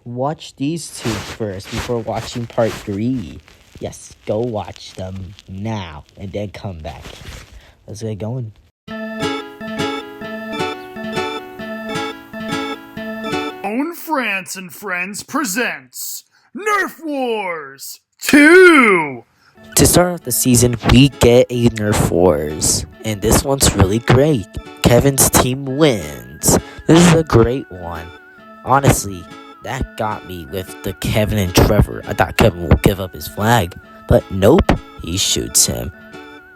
watch these two first before watching part 3. Yes, go watch them now and then come back. Let's get going. Tonefrance and Friends presents Nerf Wars 2! To start off the season, we get a Nerf Wars, and this one's really great. Kevin's team wins. This is a great one. Honestly, that got me with the Kevin and Trevor. I thought Kevin would give up his flag, but nope, he shoots him.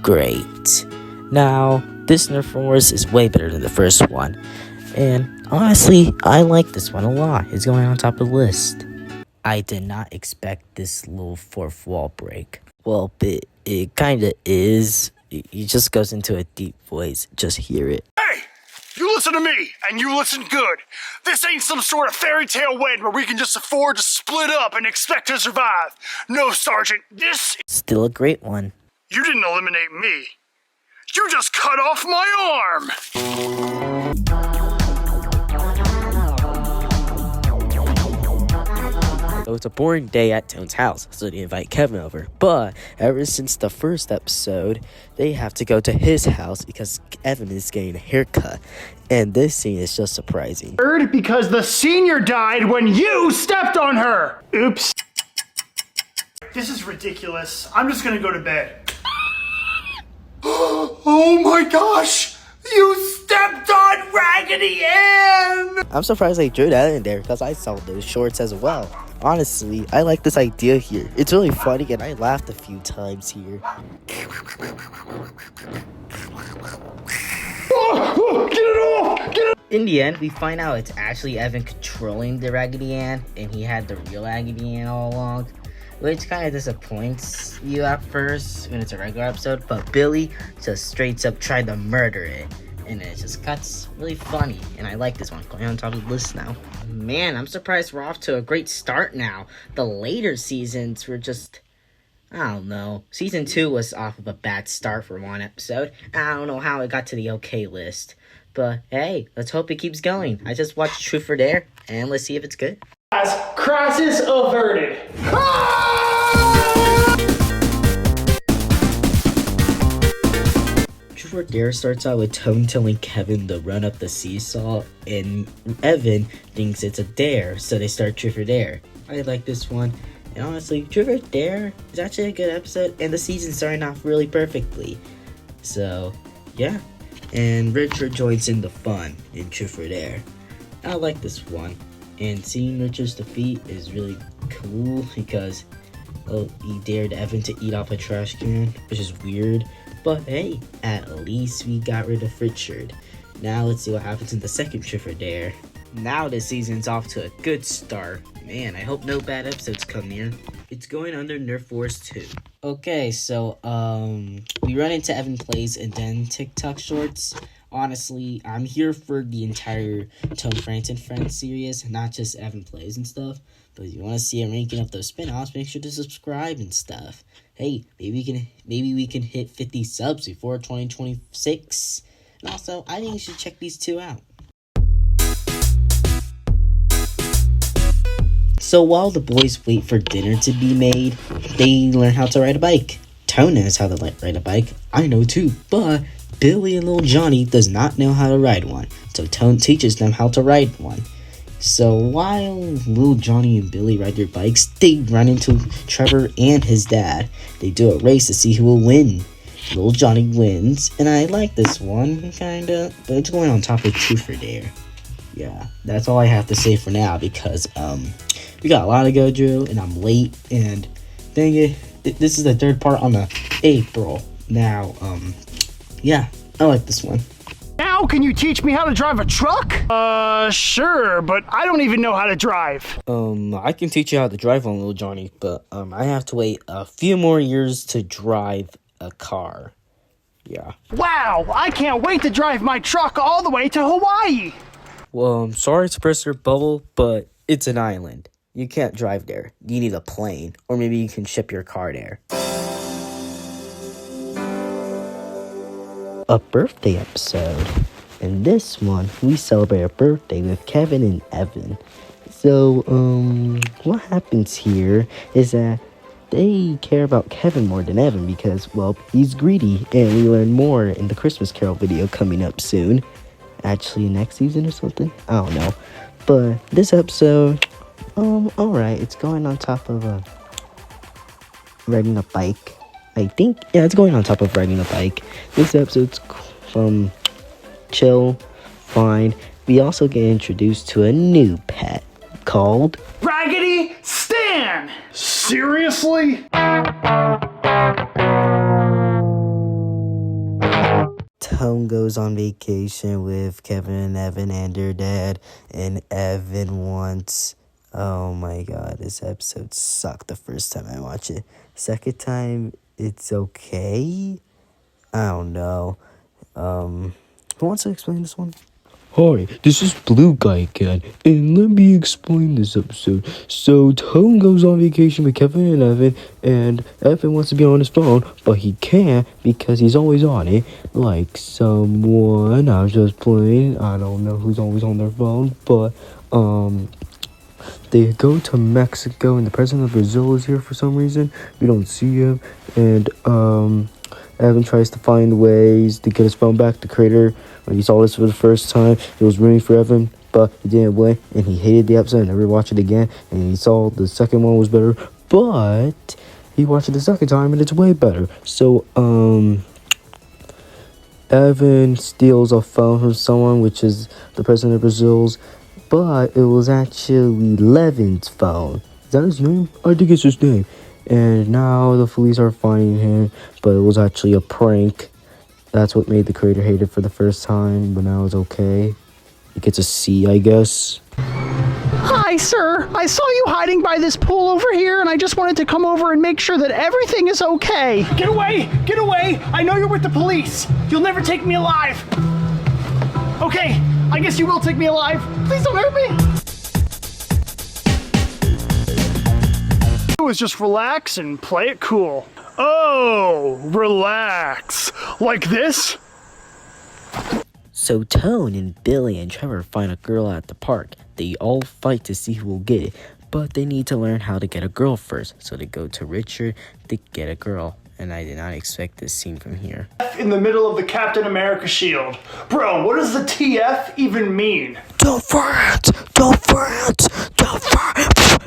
Great. Now, this Nerf Wars is way better than the first one, and honestly, I like this one a lot. It's going on top of the list. I did not expect this little fourth wall break. Well, it kind of is. He just goes into a deep voice. Just hear it. Hey! You listen to me, and you listen good. This ain't some sort of fairy tale wed where we can just afford to split up and expect to survive. No, Sergeant, this... Still a great one. You didn't eliminate me. You just cut off my arm! So it's a boring day at Tone's house, so they invite Kevin over. But ever since the first episode, they have to go to his house because Kevin is getting a haircut. And this scene is just surprising. Because the senior died when you stepped on her! Oops. This is ridiculous. I'm just gonna go to bed. Oh my gosh! You stepped on Raggedy Ann! I'm surprised they drew that in there because I saw those shorts as well. Honestly, I like this idea here. It's really funny and I laughed a few times here. Oh, get it off! Get it! In the end, we find out it's actually Evan controlling the Raggedy Ann and he had the real Raggedy Ann all along. Which kind of disappoints you at first when it's a regular episode, but Billy just straight up tried to murder it. And it just cuts really funny, and I like this one. Going on top of the list now. Man, I'm surprised we're off to a great start now. The later seasons were just, I don't know. Season 2 was off of a bad start for one episode. I don't know how it got to the okay list. But hey, let's hope it keeps going. I just watched Truth or Dare, and let's see if it's good. As crisis averted. Truth or Dare starts out with Tone telling Kevin to run up the seesaw, and Evan thinks it's a dare, so they start Truth or Dare. I like this one, and honestly, Truth or Dare is actually a good episode, and the season's starting off really perfectly. So, yeah. And Richard joins in the fun in Truth or Dare. I like this one. And seeing Richard's defeat is really cool because he dared Evan to eat off a trash can, which is weird. But hey, at least we got rid of Richard. Now let's see what happens in the second Truth or Dare. Now this season's off to a good start. Man, I hope no bad episodes come here. It's going under Nerf Wars 2. Okay, so we run into Evan Plays and then TikTok shorts. Honestly, I'm here for the entire Tonefrance and Friends series, not just Evan Plays and stuff. But if you want to see a ranking of those spin-offs, make sure to subscribe and stuff. Hey, maybe we can hit 50 subs before 2026. And also, I think you should check these two out. So while the boys wait for dinner to be made, they learn how to ride a bike. Tone knows how to ride a bike. I know too, but Billy and little Johnny does not know how to ride one, so Tone teaches them how to ride one. So while little Johnny and Billy ride their bikes, they run into Trevor and his dad. They do a race to see who will win. Little Johnny wins, and I like this one, kinda, but it's going on top of Truth or Dare. Yeah, that's all I have to say for now, because we got a lot to go through, and I'm late, and dang it, this is the third part on the April. Now, yeah, I like this one. Now can you teach me how to drive a truck? Sure, but I don't even know how to drive. I can teach you how to drive one, little Johnny, but I have to wait a few more years to drive a car. Yeah. Wow, I can't wait to drive my truck all the way to Hawaii. Well, I'm sorry to burst your bubble, but it's an island. You can't drive there. You need a plane, or maybe you can ship your car there. A birthday episode. In this one, we celebrate a birthday with Kevin and Evan. So, what happens here is that they care about Kevin more than Evan because, well, he's greedy, and we learn more in the Christmas Carol video coming up soon. Actually, next season or something? I don't know. But this episode, alright, it's going on top of riding a bike. I think, yeah, it's going on top of riding a bike. This episode's chill, fine. We also get introduced to a new pet called Raggedy Stan! Seriously? Tone goes on vacation with Kevin and Evan and their dad, and Evan wants... Oh my god, this episode sucked the first time I watched it. Second time, it's okay? I don't know. Who wants to explain this one? Hi, this is Blue Guy again, and let me explain this episode. So, Tone goes on vacation with Kevin and Evan, and Evan wants to be on his phone, but he can't because he's always on it. Like someone I was just playing, I don't know who's always on their phone, but, they go to Mexico, and the president of Brazil is here for some reason. We don't see him, and, Evan tries to find ways to get his phone back. The creator, when he saw this for the first time, it was rooting for Evan, but he didn't win, and he hated the episode and never watched it again, and he saw the second one was better, but he watched it the second time, and it's way better. So, Evan steals a phone from someone, which is the president of Brazil's, but it was actually Levin's phone. Is that his name? I think it's his name. And now the police are finding him, but it was actually a prank. That's what made the creator hate it for the first time, but now it's okay. It gets a C, I guess. Hi, sir. I saw you hiding by this pool over here, and I just wanted to come over and make sure that everything is okay. Get away! Get away! I know you're with the police! You'll never take me alive! Okay, I guess you will take me alive. Please don't hurt me! Is just relax and play it cool. Oh, relax. Like this? So Tone and Billy and Trevor find a girl at the park. They all fight to see who will get it, but they need to learn how to get a girl first. So they go to Richard to get a girl. And I did not expect this scene from here. In the middle of the Captain America shield. Bro, what does the TF even mean? Tonefrance! Tonefrance! Tonefrance!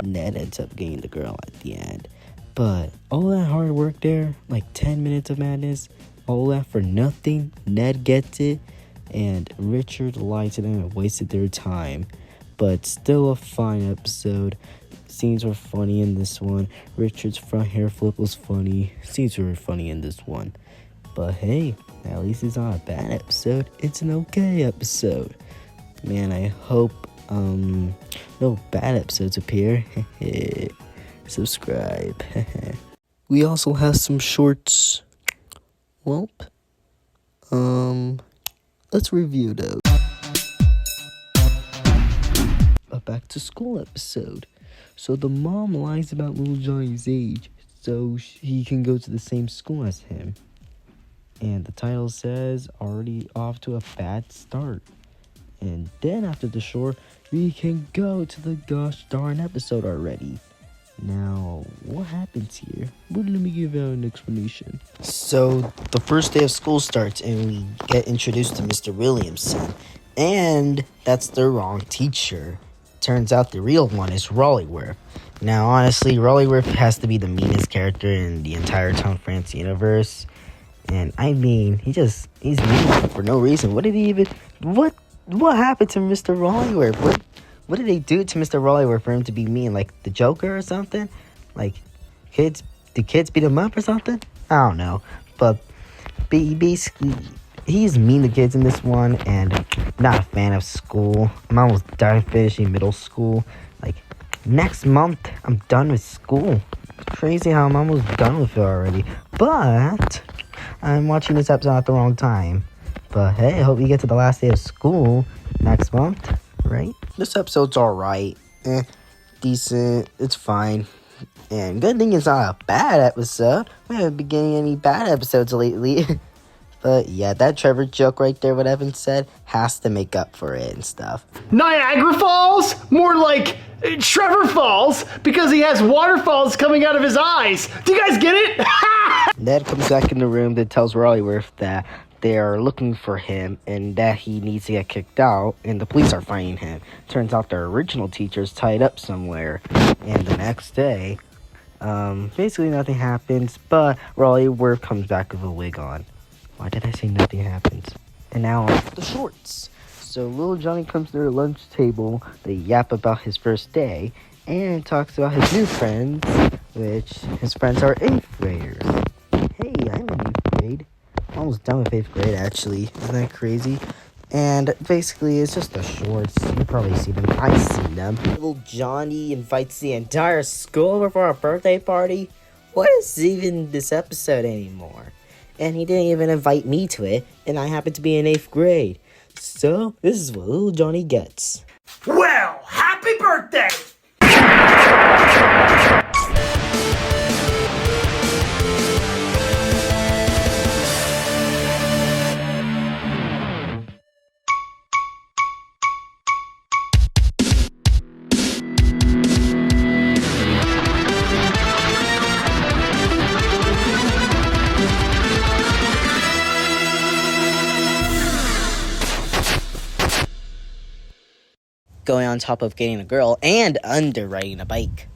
Ned ends up getting the girl at the end. But all that hard work there, like 10 minutes of madness, all that for nothing. Ned gets it, and Richard lied to them and wasted their time. But still a fine episode. Scenes were funny in this one. Richard's front hair flip was funny. Scenes were funny in this one. But hey, at least it's not a bad episode. It's an okay episode. Man, I hope no bad episodes appear. Subscribe. We also have some shorts. Welp. Let's review those. A back to school episode. So the mom lies about little Johnny's age so he can go to the same school as him. And the title says, already off to a bad start. And then after the short, we can go to the gosh darn episode already. Now, what happens here? Well, let me give out an explanation. So, the first day of school starts and we get introduced to Mr. Williamson. And that's the wrong teacher. Turns out the real one is Rollyworth. Now, honestly, Rollyworth has to be the meanest character in the entire tonefrance universe. And I mean, he's mean for no reason. What happened to Mr. Rollyworth? What did they do to Mr. Rollyworth for him to be mean? Like the Joker or something? Like did kids beat him up or something? I don't know. But basically, he's mean to kids in this one, and I'm not a fan of school. I'm almost done finishing middle school. Like next month, I'm done with school. It's crazy how I'm almost done with it already. But I'm watching this episode at the wrong time. But hey, I hope you get to the last day of school next month, right? This episode's alright. Decent. It's fine. And good thing it's not a bad episode. We haven't been getting any bad episodes lately. But yeah, that Trevor joke right there, what Evan said, has to make up for it and stuff. Niagara Falls? More like Trevor Falls, because he has waterfalls coming out of his eyes. Do you guys get it? Ned comes back in the room that tells Rollyworth that they are looking for him and that he needs to get kicked out, and the police are finding him. Turns out their original teacher's tied up somewhere. And the next day, basically nothing happens, but Rollyworth comes back with a wig on. Why did I say nothing happens? And now on to the shorts. So little Johnny comes to their lunch table, they yap about his first day, and talks about his new friends, which his friends are 8th graders. Hey, I'm in 8th grade. Almost done with 8th grade, actually. Isn't that crazy? And basically, it's just the shorts. You probably see them. I've seen them. Little Johnny invites the entire school over for a birthday party. What is even this episode anymore? And he didn't even invite me to it, and I happen to be in 8th grade. So, this is what little Johnny gets. Well, happy birthday! Going on top of getting a girl and underwriting a bike.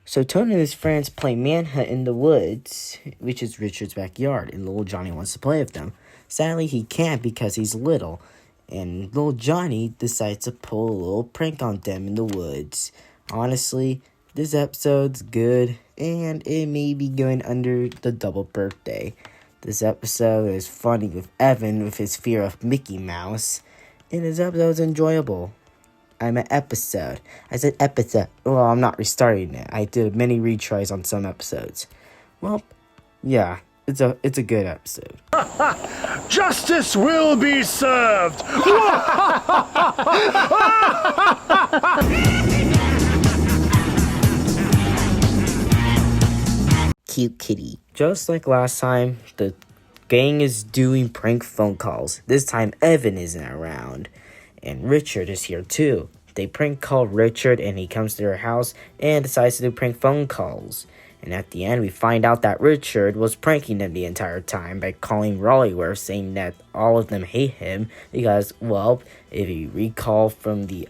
So Tony and his friends play Manhunt in the woods, which is Richard's backyard, and little Johnny wants to play with them. Sadly, he can't because he's little, and little Johnny decides to pull a little prank on them in the woods. Honestly, this episode's good, and it may be going under the double birthday. This episode is funny with Evan with his fear of Mickey Mouse, and this episode is enjoyable. I'm an episode. I said episode. Well, I'm not restarting it. I did many retries on some episodes. Well, yeah, it's a good episode. Justice will be served! Cute kitty. Just like last time, the gang is doing prank phone calls. This time, Evan isn't around. And Richard is here too. They prank call Richard and he comes to their house and decides to do prank phone calls. And at the end, we find out that Richard was pranking them the entire time by calling Rollyworth, saying that all of them hate him because, well, if you recall from the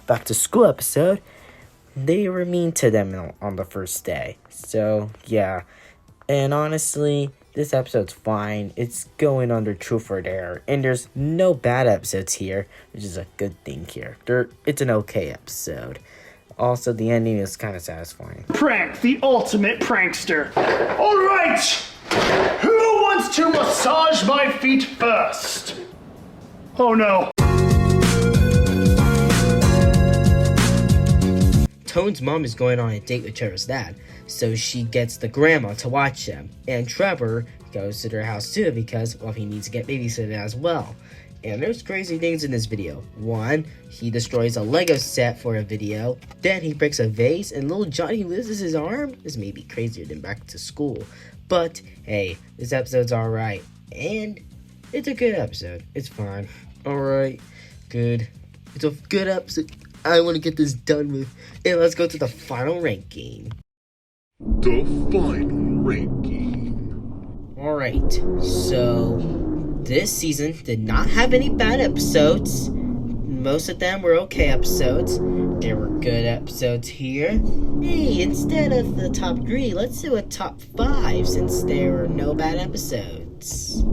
Back to School episode, they were mean to them on the first day. So, yeah. And honestly, this episode's fine. It's going under Truth or Dare. And there's no bad episodes here, which is a good thing here. It's an okay episode. Also, the ending is kind of satisfying. Prank, the ultimate prankster. All right, who wants to massage my feet first? Oh no. Tone's mom is going on a date with Trevor's dad, so she gets the grandma to watch them. And Trevor goes to their house too because, well, he needs to get babysitted as well. And there's crazy things in this video. One, he destroys a Lego set for a video. Then he breaks a vase and little Johnny loses his arm. This may be crazier than Back to School. But, hey, this episode's alright. And it's a good episode. It's fine. Alright. Good. It's a good episode. I want to get this done with. And let's go to the final ranking. The final ranking. Alright, so this season did not have any bad episodes. Most of them were okay episodes. There were good episodes here. Hey, instead of the top 3, let's do a top 5 since there were no bad episodes.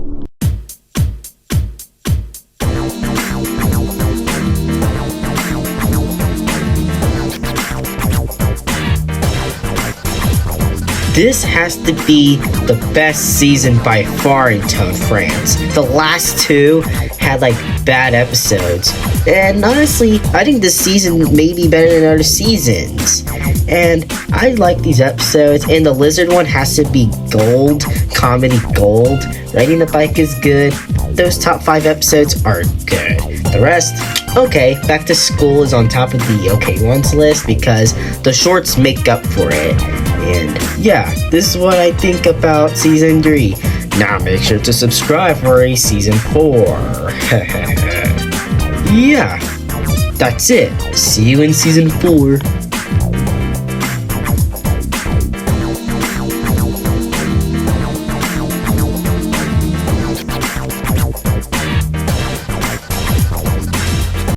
This has to be the best season by far in tonefrance. The last 2 had like bad episodes. And honestly, I think this season may be better than other seasons. And I like these episodes, and the lizard one has to be gold, comedy gold. Riding the bike is good. Those top 5 episodes are good. the rest, okay, back to school is on top of the okay ones list because the shorts make up for it. And yeah, this is what I think about season 3. Now make sure to subscribe for a season 4. Yeah, that's it. See you in season 4.